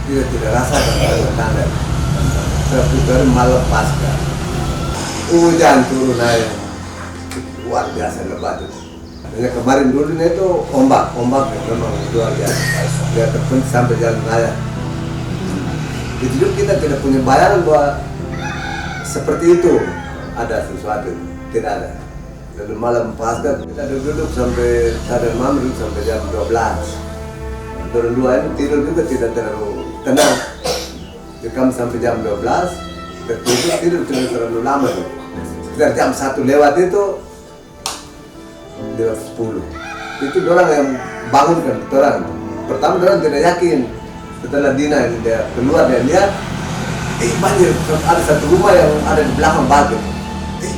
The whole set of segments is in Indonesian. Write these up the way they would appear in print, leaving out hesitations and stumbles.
tidak rasakan tanda-tanda. Tapi baru malam pasca hujan turun air luar biasa lebat itu. Hanya kemarin dulu itu ombak yang memang luar biasa. Dia terpencil sampai jalan raya. Itu juga kita tidak punya bayangan bahwa seperti itu ada sesuatu, tidak ada. Lalu malam pasca kita duduk sampai sadar malam sampai jam 12. Turun dua itu tidur juga tidak terlalu tenang. Jadi kami sampai jam 12, tidur tidak terlalu lama. Sekitar jam 1 lewat itu, lewat 10. Itu orang yang bangunkan orang. Pertama orang tidak yakin. Setelah Dina dia keluar dan lihat, banjir. Ada satu rumah yang ada di belakang batu.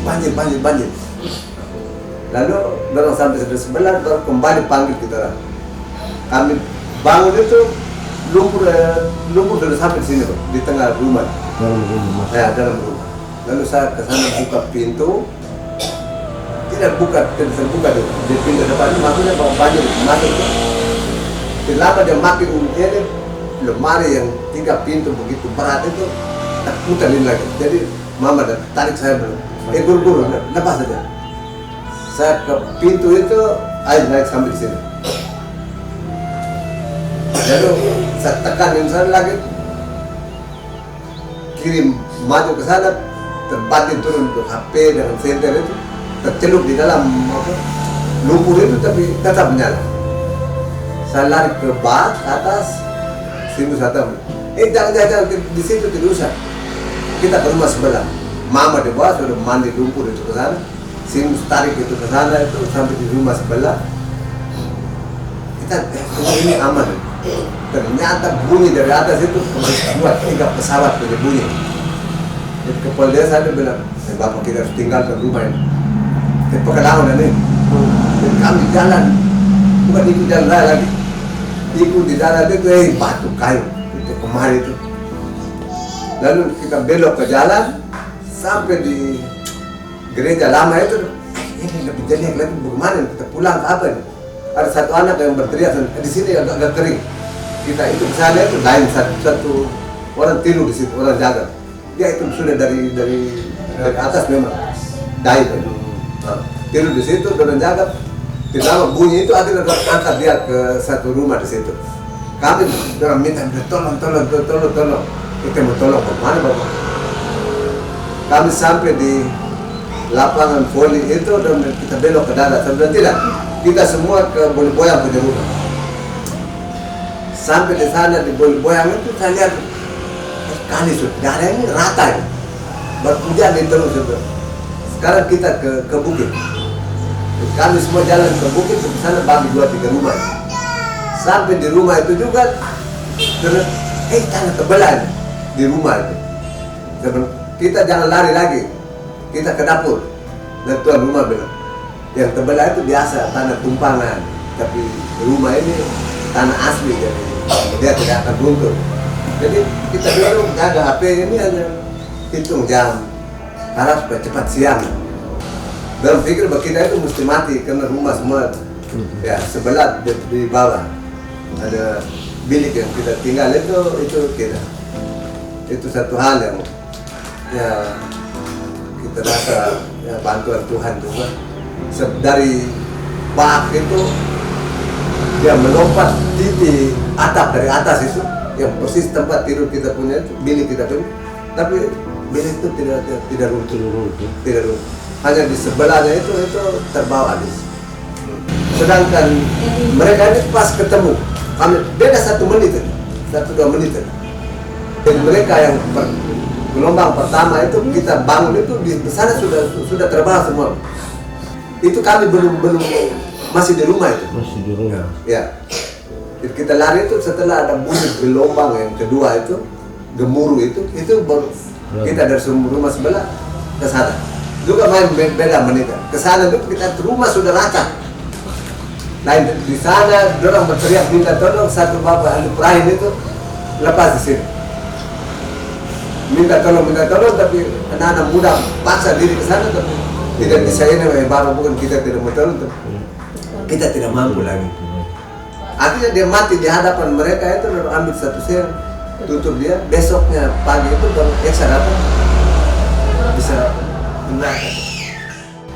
Banjir. Lalu orang sampai sebelah, baru kembali panggil kita orang. Kami bangun itu lumpur sudah sampai di sini, Pak, di tengah rumah. Dalam rumah. Ya, dalam rumah. Lalu saya ke sana buka pintu, tidak terbuka tuh. Di pintu depan itu maksudnya bawa banjir masuk. Tidak lama dia makin ini lemari yang 3 pintu begitu berat itu tak puterin lagi. Jadi mama dan tarik saya belum. Buru-buru, lepas saja. Saya ke pintu itu air naik sampai di sini. Lalu saya tekanin sana lagi, kirim maju ke sana, terbanting turun ke HP dengan senter itu, tercelup di dalam lumpur itu tapi tetap menyala. Saya lari ke bak atas, sini saya jangan di situ tidak usah. Kita ke rumah sebelah, mama di bawah sudah mandi lumpur itu ke sana, sini tarik itu ke sana itu sampai di rumah sebelah. Kita ini aman. Ternyata bunyi dari atas itu 2-3 pesawat punya bunyi. Jadi kepala desa dia bilang, bapak kita harus tinggalkan rumah ini. Kita pekerjaan ini. Dan kami jalan, bukan ikut jalan raya lagi. Ikut di dalam itu, batu kayu itu kemari itu. Lalu kita belok ke jalan sampai di gereja lama itu. Ini lebih jelek lagi, bagaimana kita pulang ke apa ini? Ada satu anak yang berteriak di sini agak kering. Kita itu misalnya itu lain satu orang tidur di situ, orang jaga. Dia itu sudah dari atas memang dai itu. Tidur di situ, orang jaga. Tidak lama bunyi itu akhirnya angkat dia ke satu rumah di situ. Kami orang minta tolong. Kita mau tolong kemana bapak? Kami sampai di lapangan voli itu dan kita belok ke darat. Sebenarnya tidak. Kita semua ke Boli Boyang punya rumah. Sampai di sana di Boli Boyang itu saya lihat kali sudah ini rata ini. Berhujan terus itu. Sekarang kita ke bukit. Kami semua jalan ke bukit ke sana bagi 2-3 rumah. Sampai di rumah itu juga terus tanah tebelan di rumah itu. Kita jangan lari lagi. Kita ke dapur. Dan tuan rumah bilang, yang tebelah itu biasa tanah tumpangan, tapi rumah ini tanah asli, jadi dia tidak akan runtuh. Jadi kita dulu jaga HP ini hanya hitung jam, harap supaya cepat siang. Dalam pikir bahwa kita itu mesti mati karena rumah semua ya sebelah di bawah ada bilik yang kita tinggal itu kita. Itu satu hal yang ya kita rasa ya, bantuan Tuhan juga. Dari bak itu dia melompat di atap dari atas itu yang persis tempat tidur kita punya itu, bilik kita punya, tapi bilik itu tidak runtuh, hanya di sebelahnya itu terbawa habis. Sedangkan mereka ini pas ketemu kami beda 1 menit, 1-2 menit. Dan mereka yang gelombang pertama itu kita bangun itu di sana sudah terbawa semua. Itu kami belum masih di rumah itu. Masih di rumah. Ya. Kita lari itu setelah ada bunyi gelombang yang kedua itu, gemuruh itu baru kita dari rumah sebelah ke sana. Juga main beda menit. Ke sana itu kita rumah sudah rata. Nah di sana orang berteriak minta tolong, satu bapak ahli perahin itu lepas di sini. Minta tolong tapi anak-anak muda paksa diri ke sana tapi tidak bisa ini bapak bukan kita tidak mau tolong kita tidak mampu lagi. Akhirnya dia mati di hadapan mereka itu lalu ambil satu sel tutup dia, besoknya pagi itu baru Eksa datang bisa benar.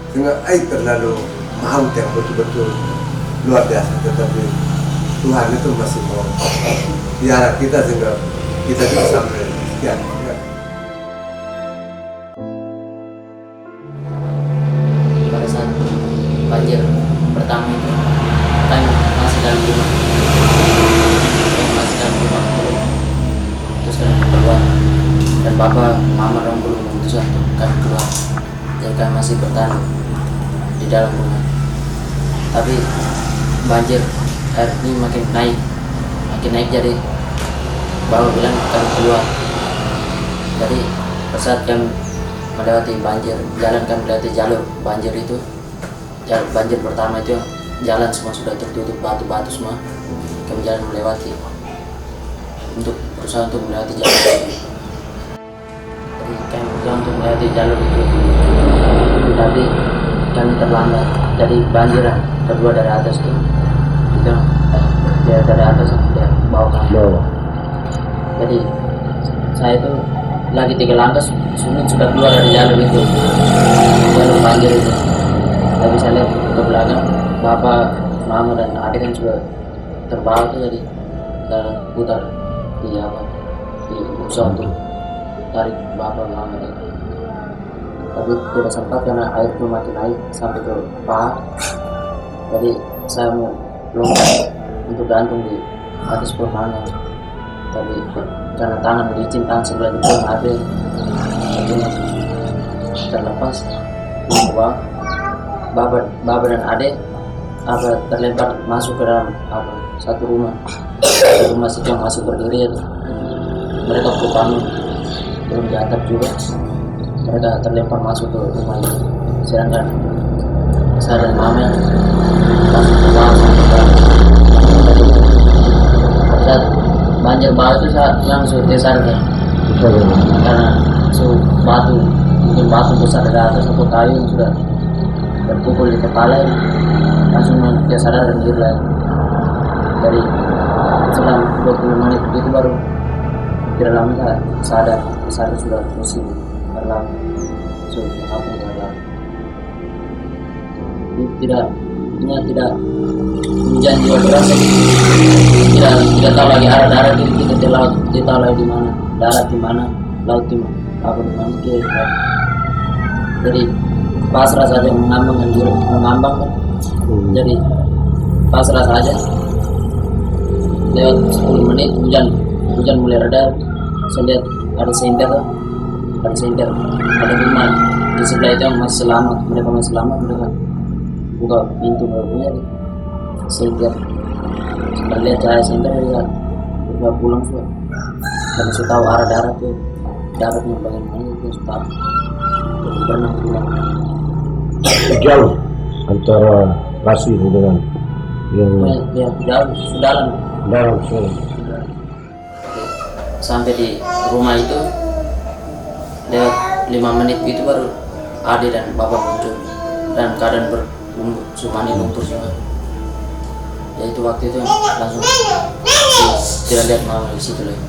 Sehingga air terlalu maut yang betul-betul luar biasa, tetapi Tuhan itu masih mau biara kita sehingga kita bisa sampai sekian. Pada saat banjir pertama itu kami masih dalam rumah, terus kami keluar dan bapak mama orang belum memutuskan untuk kami keluar, jadi kami masih bertahan di dalam rumah. Tapi banjir air ini makin naik jadi baru bilang kami keluar. Jadi pada saat kami melewati banjir, jalan kami melewati jalur banjir itu, banjir pertama itu jalan semua sudah tertutup batu-batu semua. Kami jalan melewati untuk berusaha untuk melewati jalur itu. Jadi kami berusaha untuk melewati jalur itu, tapi kami terlambat. Jadi banjir kedua dari atas itu dia dari atas dia bawa kami. Jadi saya itu lagi 3 langkah sudah keluar dari jalur itu, jalur banjir itu. Tapi saya lihat ke belakang, bapak, mama dan adik kan sudah terbawa tuh, jadi kita putar di usaha untuk tarik bapak, mama itu. Tapi tidak sempat karena air itu makin naik sampai ke paha. Jadi saya mau lompat untuk gantung di atas permangan, tapi karena tangan licin, tangan sebelah itu ada, akhirnya terlepas. Bapak dan adik terlempar masuk ke dalam satu rumah sih yang masih berdiri. Mereka berbangun belum diantar juga, mereka terlempar masuk ke rumah itu. Sedangkan saya dan mama masuk ke bawah sampai ke saat banjir bawah itu saya langsung desar kan, karena mungkin batu besar dari atas atau kayu yang sudah terpukul di kepala, langsung dia sadar dan diri lagi. Dari selang 20 menit itu baru tidak lama saya sadar sudah musim berlalu, sudah kampung berlalu. Tidak hujan juga deras, tidak tahu lagi arah darat ini, kita di laut, tidak tahu lagi di mana darat, di mana laut, di mana kita. Jadi pasrah saja, mengambang kan. Jadi pasrah saja. Lewat 10 menit hujan mulai reda. Saya lihat ada senter, ada rumah di sebelah itu yang masih selamat. Mereka buka pintu barunya di senter. Saya lihat cahaya senter, lihat mereka pulang sudah. Karena saya tahu arah daratnya bagaimana itu sudah berenang pulang. Jauh antara Rasi dengan yang jauh dalam sampai di rumah itu lewat 5 menit gitu baru Ade dan bapak muncul dan keadaan semuanya luntur semua. Ya itu waktu itu langsung tidak lihat mama di situ lagi.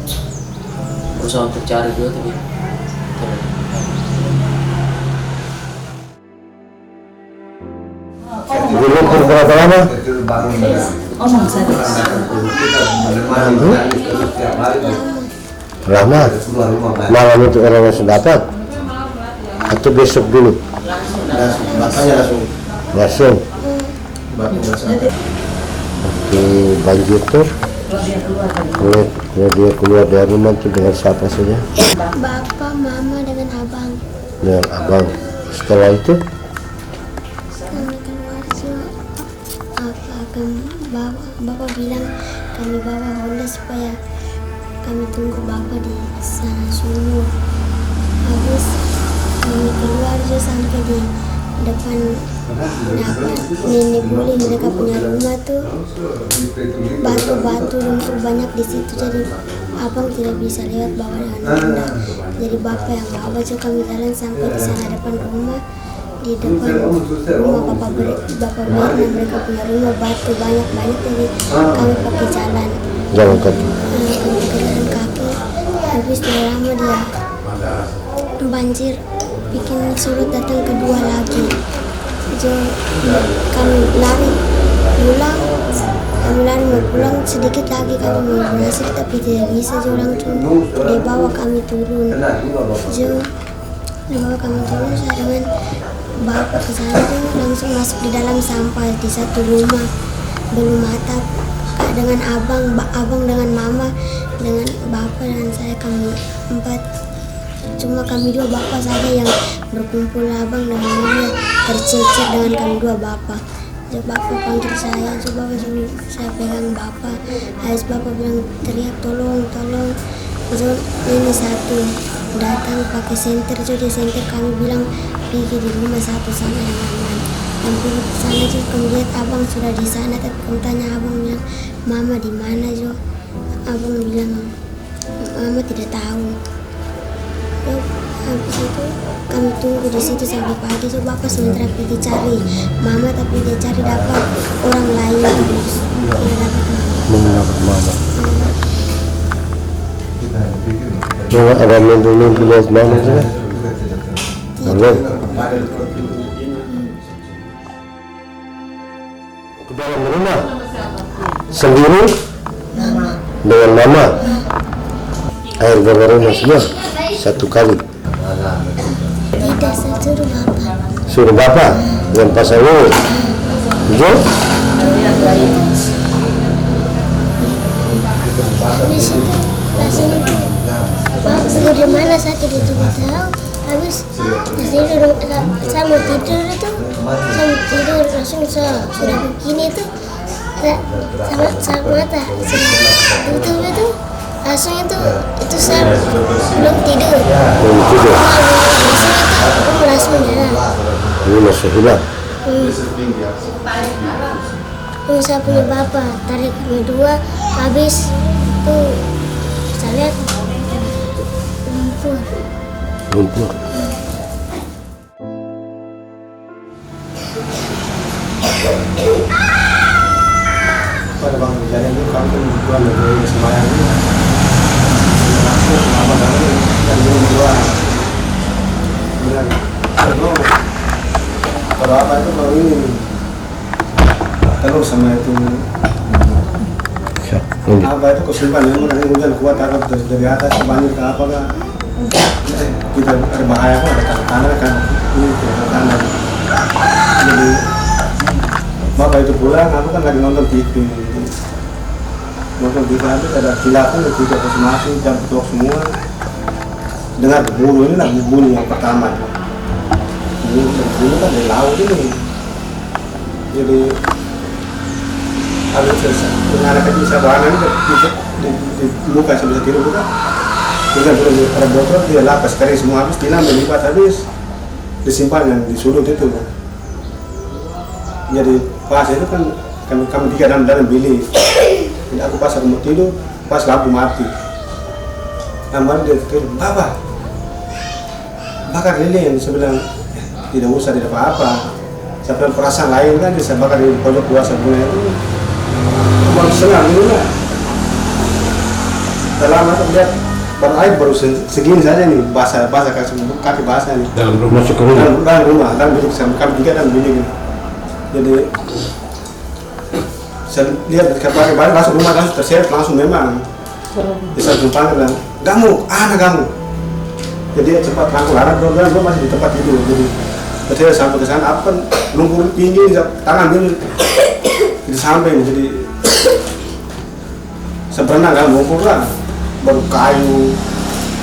Berusaha untuk cari juga tapi Lumpur berapa lama? Lama. Malam itu orang langsung dapat atau besok dulu? Langsung. Oke, banjir tuh. Kalau dia keluar dari rumah itu dengan siapa saja? Bapak, mama dengan abang. Dengan abang. Setelah itu? Kami keluar bapak bilang kami bawa Honda supaya kami tunggu bapak di sana sumur. Habis kami keluar juga sampai di depan nenek boleh, mereka punya rumah tuh batu-batu lumpur banyak di situ, jadi abang tidak bisa lewat bawa dengan Honda. Jadi bapak yang bawa aja kami jalan sampai di sana depan rumah. Di depan rumah bapak Mirna, mereka punya rumah batu banyak, jadi kami pakai jalan kaki. habis tidak lama dia banjir bikin surut datang kedua lagi. Jadi kami lari pulang, mau pulang sedikit lagi kami mau berhasil tapi tidak bisa. Jadi langsung dibawa kami turun. Jadi dibawa kami turun saya dengan bapak ke sana tuh langsung masuk di dalam sampah di satu rumah belum atap dengan abang dengan mama dengan bapak dan saya kami 4. Cuma kami 2 bapak saja yang berkumpul, abang dan mama tercecer dengan kami 2 bapak. Jadi bapak panggil saya, coba saya pegang bapak. Habis bapak bilang teriak tolong. Jadi ini satu datang pakai senter, jadi senter kami bilang pergi di rumah satu sana yang aman. Dan pergi ke sana juga kami lihat abang sudah di sana, tapi kami tanya abang bilang mama di mana Jo? Abang bilang mama tidak tahu. Ya, habis itu kami tunggu di situ sampai pagi. So bapak sementara pergi cari mama, tapi dia cari dapat orang lain terus tidak dapat mama. Cuma ada mimpi lihat mama juga. Boleh. Ke dalam rumah sendiri dengan mama. Air dari rumah semua satu kali. Tidak, saya suruh bapak. Suruh bapak yang pasang ini. Jo? Habis itu rasanya dari mana saya tidak tahu. Habis saya mau tidur itu, langsung saya sudah begini itu sama mata tutup itu langsung itu saya belum tidur. Langsung itu jalan. Ini masih hilang. Saya punya bapak tarik kami 2, habis itu saya lihat Lumpur. Pada bang kejadian itu kami berdua negeri Semayang ini langsung apa kami dan berdua bilang kalau apa itu kalau ini telur sama itu apa itu kesulitan memang nanti hujan kuat atau dari atas banjir ke apa kan kita ada bahaya kok ada tanah kan ini tidak tanah jadi bapak itu pulang aku kan lagi nonton TV habis ada kilatan tidak kasih masuk jam betul semua dengar bunyi ini lah bunyi yang pertama bunyi kan dari laut ini jadi habis dengan anak kecil sabaran ini di luka bisa tidur juga dengan ada botol dia lapas kering semua habis tilam melipat habis disimpan yang di sudut itu jadi pas itu kan kami 3 dalam bilik. Jadi aku pas aku mau tidur, pas lampu mati. Namanya dia tidur, Bapak bakar lilin. Saya bilang, tidak usah, tidak apa-apa. Saya bilang perasaan lain kan, saya bakar di pojok kuasa punya itu. Baru senang dulu lah. Dalam aku lihat baru air baru segini saja nih, basah kaki basah nih. Dalam rumah masuk ke rumah. Dalam rumah, dalam bilik kami 3 dalam bilik. Jadi saya lihat kemarin masuk rumah langsung terseret langsung memang bisa jumpa dan anak kamu jadi cepat langsung anak gue masih di tempat tidur jadi saya sampai ke sana apa kan lumpur tinggi tangan dulu di samping jadi sebenarnya kan lumpur lah baru kayu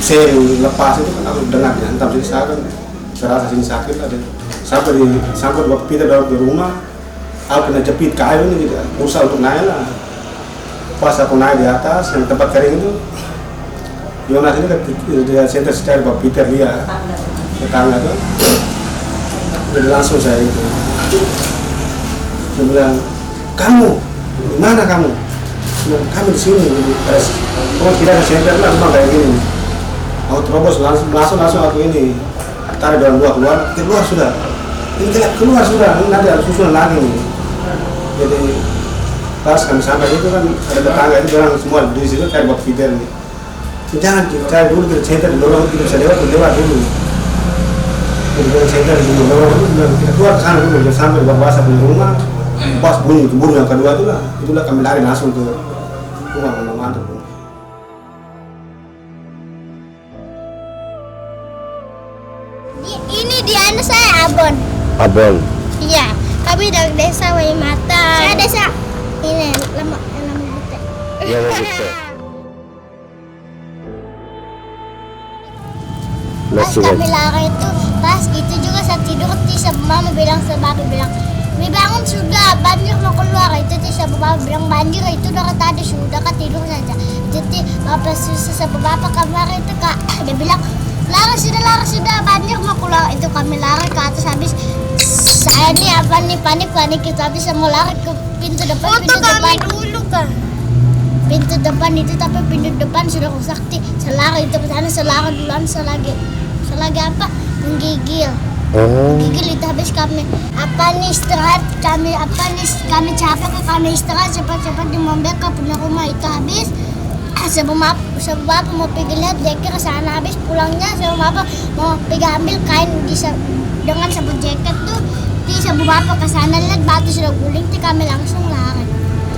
seru lepas itu kan aku dengar dihantam jadi saya kan serasa sini sakit lah sampai waktu kita dalam di rumah aku kena jepit kayu ini gitu, berusaha untuk naik lah. Pas aku naik di atas, yang tempat kering itu, Yonas ini dia center secara Bapak Peter dia, tetangga tuh, jadi langsung saya itu, dia bilang, kamu, di mana kamu? Kami di sini, jadi kalau tidak ada center lah, memang kayak gini. Aku terobos langsung aku ini, tarik dalam keluar sudah. Ini keluar sudah, ini nanti harus susulan lagi nih. Jadi pas kami sampai itu kan ada tetangga itu bilang semua di situ kayak Bapak Peter nih. Jangan cari dulu kita center di lorong kita bisa lewat dulu. Kita center di lorong dulu, kita keluar ke sana dulu, jangan sampai di bawah punya rumah. Pas bunyi kebun yang kedua itulah kami lari langsung ke rumah menantu. Ini Diana, saya Abon. Abon. Iya, kami dari desa Waimata. Saya desa ini lama Bute. Yang Bute. Pas Nasi kami wajib. lari itu, pas itu juga saya tidur, mama bilang bapak bilang, "Mi bangun sudah, banjir mau keluar." Itu bapak bilang banjir itu udah tadi sudah tidur saja. Jadi bapak susah bapak kamar itu kak, dia bilang lari sudah banjir mau keluar. Itu kami lari ke atas habis saya nih panik itu habis mau lari ke pintu depan. Dulu kan pintu depan itu, tapi pintu depan sudah rusak. Saya lari itu ke sana, saya lari duluan, selagi apa menggigil. Gigil itu habis kami istirahat, kami capek kami istirahat cepat di mobil ke punya rumah itu habis sebelum bapak mau pergi lihat dia kira sana habis pulangnya sebelum bapak mau pergi ambil kain dengan sabun jaket tuh sebelum bapak ke sana lihat batu sudah guling kami langsung lari.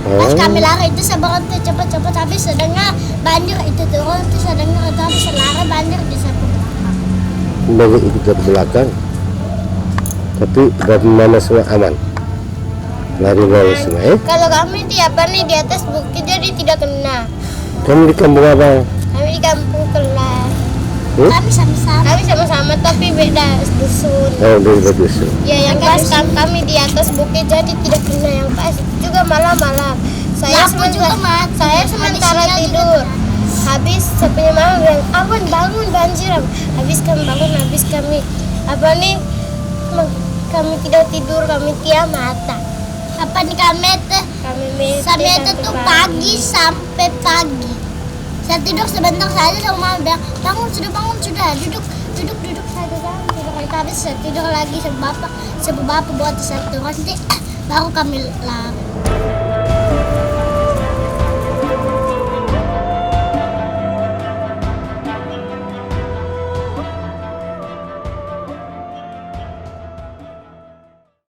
Pas kami lari itu seberhenti cepat habis sedangnya banjir itu turun sedangnya itu habis lari banjir di samping Dari itu ke belakang. Tapi dari mana semua aman? Lari semua Kalau kami di atas bukit jadi tidak kena. Kamu di kampung apa? Kami di kampung Kelas. Kami sama-sama tapi beda dusun. Oh, beda dusun. Ya yang pas kami di atas bukit jadi tidak kena yang pas juga malam-malam. Saya sementara tidur. Habis sampai mama bilang, "Awan bangun banjir." Habis kami kami tidak tidur, kami tiap mata. Apa nih kami tuh pagi sampai pagi. Saya tidur sebentar saja sama mama bilang, bangun sudah, duduk saja kan. Tidur habis saya tidur lagi sebab bapak buat satu nanti baru kami lari.